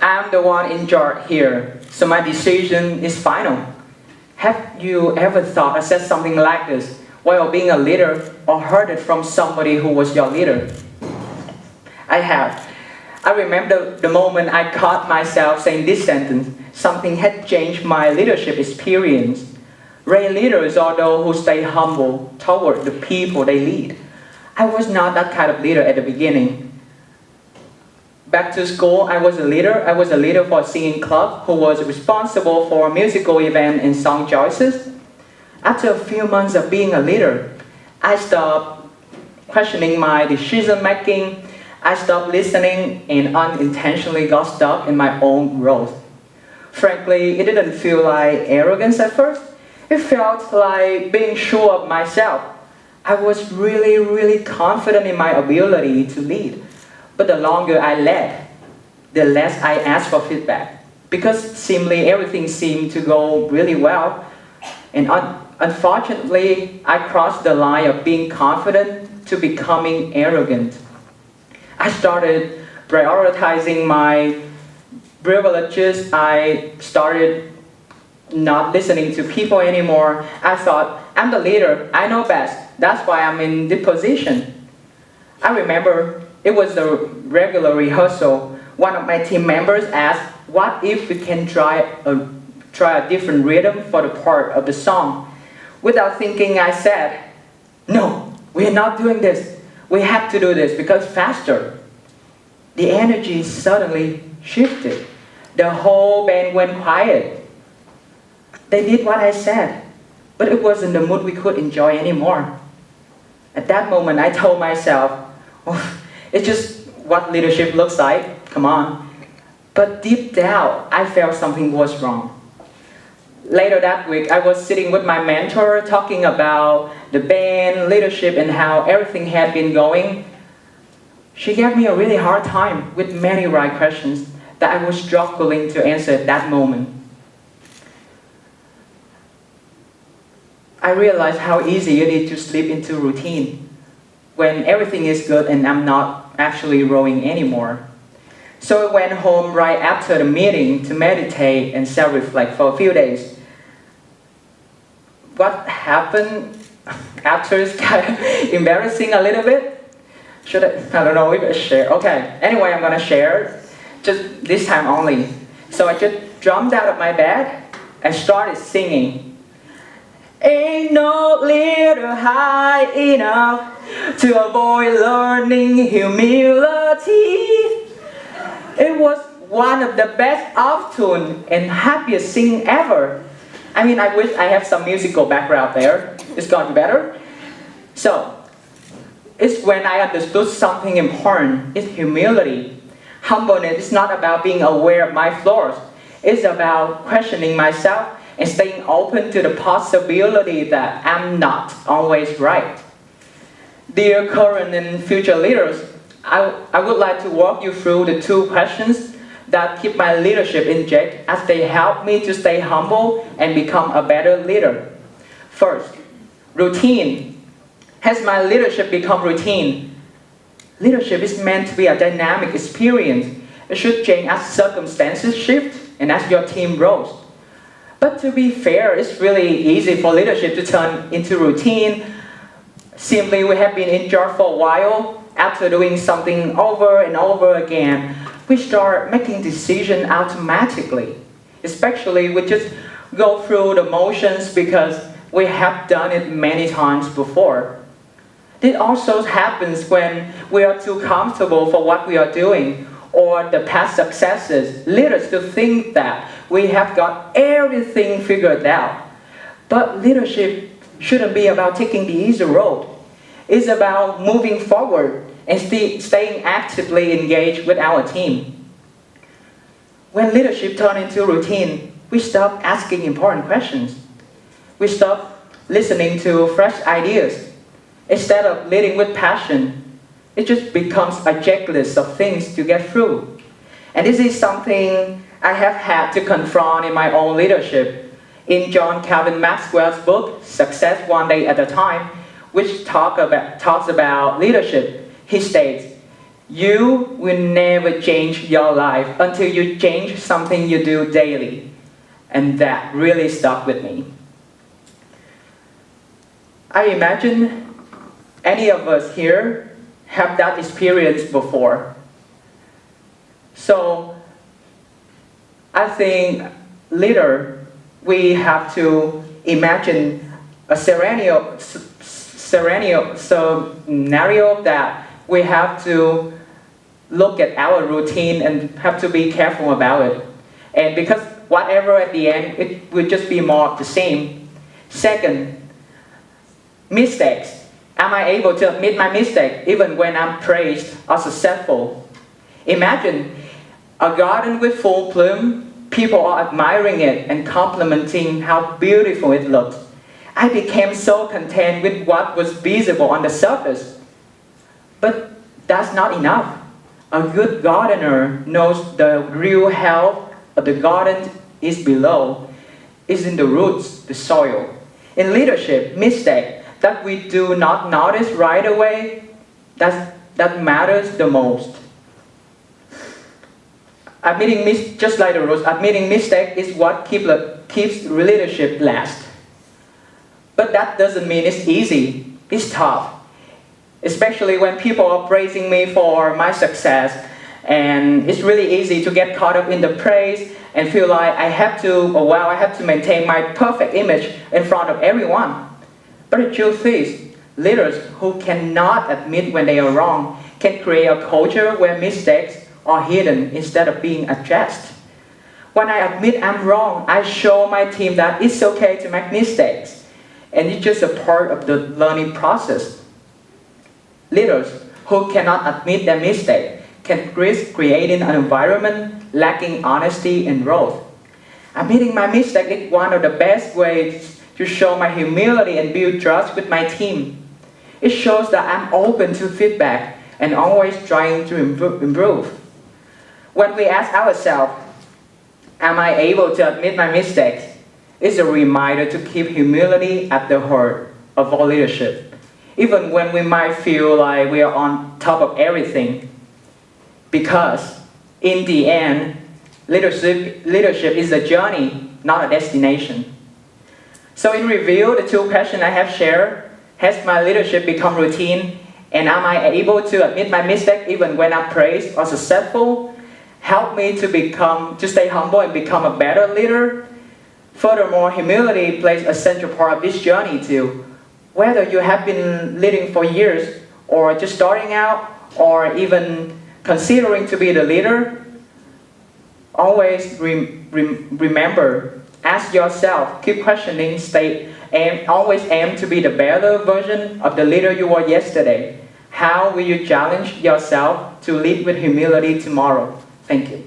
I'm the one in charge here, so my decision is final. Have you ever thought or said something like this while being a leader or heard it from somebody who was your leader? I have. I remember the moment I caught myself saying this sentence. Something had changed my leadership experience. Great leaders are those who stay humble toward the people they lead. I was not that kind of leader at the beginning. Back to school, I was a leader. I was a leader for a singing club who was responsible for musical event and song choices. After a few months of being a leader, I stopped questioning my decision making. I stopped listening and unintentionally got stuck in my own growth. Frankly, it didn't feel like arrogance at first. It felt like being sure of myself. I was really confident in my ability to lead. But the longer I led, the less I asked for feedback. Because simply everything seemed to go really well. And unfortunately, I crossed the line of being confident to becoming arrogant. I started prioritizing my privileges. I started not listening to people anymore. I thought, I'm the leader, I know best. That's why I'm in this position. I remember it was a regular rehearsal. One of my team members asked, what if we can try a different rhythm for the part of the song? Without thinking, I said, no, we're not doing this. We have to do this because faster. The energy suddenly shifted. The whole band went quiet. They did what I said, but it wasn't the mood we could enjoy anymore. At that moment, I told myself, oh, it's just what leadership looks like, come on. But deep down, I felt something was wrong. Later that week, I was sitting with my mentor talking about the band, leadership, and how everything had been going. She gave me a really hard time with many right questions that I was struggling to answer at that moment. I realized how easy it is to slip into routine when everything is good and I'm not actually rowing anymore. So I went home right after the meeting to meditate and self-reflect for a few days. What happened after is kind of embarrassing a little bit. I don't know if I share. Okay, anyway, I'm gonna share, just this time only. So I just jumped out of my bed and started singing. Ain't no leader high enough to avoid learning humility. It was one of the best off-tune and happiest singing ever. I mean, I wish I have some musical background there. It's gotten better. So, it's when I understood something important. It's humility. Humbleness is not about being aware of my flaws. It's about questioning myself and staying open to the possibility that I'm not always right. Dear current and future leaders, I would like to walk you through the two questions that keep my leadership in check as they help me to stay humble and become a better leader. First, routine. Has my leadership become routine? Leadership is meant to be a dynamic experience. It should change as circumstances shift and as your team grows. But to be fair, it's really easy for leadership to turn into routine. Simply, we have been in charge for a while. After doing something over and over again, we start making decisions automatically. Especially, we just go through the motions because we have done it many times before. This also happens when we are too comfortable for what we are doing or the past successes lead us to think that we have got everything figured out. But leadership shouldn't be about taking the easy road. It's about moving forward and staying actively engaged with our team. When leadership turns into routine, we stop asking important questions. We stop listening to fresh ideas. Instead of leading with passion, it just becomes a checklist of things to get through. And this is something I have had to confront in my own leadership. In John Calvin Maxwell's book, Success One Day at a Time, which talks about leadership, he states, You will never change your life until you change something you do daily. And that really stuck with me. I imagine any of us here have that experience before. So I think later we have to imagine a scenario that we have to look at our routine and have to be careful about it. And because whatever at the end, it will just be more of the same. Second, mistakes. Am I able to admit my mistake even when I'm praised or successful? Imagine a garden with full bloom, people are admiring it and complimenting how beautiful it looks. I became so content with what was visible on the surface. But that's not enough. A good gardener knows the real health of the garden is below, is in the roots, the soil. In leadership, mistake that we do not notice right away, that matters the most. Just like the roots, admitting mistake is what keeps leadership last. But that doesn't mean it's easy. It's tough. Especially when people are praising me for my success. And it's really easy to get caught up in the praise and feel like I have to maintain my perfect image in front of everyone. But the truth is, leaders who cannot admit when they are wrong can create a culture where mistakes are hidden instead of being addressed. When I admit I'm wrong, I show my team that it's okay to make mistakes. And it's just a part of the learning process. Leaders who cannot admit their mistake can risk creating an environment lacking honesty and growth. Admitting my mistake is one of the best ways to show my humility and build trust with my team. It shows that I'm open to feedback and always trying to improve. When we ask ourselves, am I able to admit my mistakes? It's a reminder to keep humility at the heart of our leadership, even when we might feel like we are on top of everything. Because in the end, leadership is a journey, not a destination. So in review, the two questions I have shared: has my leadership become routine? And am I able to admit my mistake even when I'm praised or successful? Help me to stay humble and become a better leader. Furthermore, humility plays a central part of this journey too. Whether you have been leading for years, or just starting out, or even considering to be the leader, always remember, ask yourself, keep questioning, always aim to be the better version of the leader you were yesterday. How will you challenge yourself to lead with humility tomorrow? Thank you.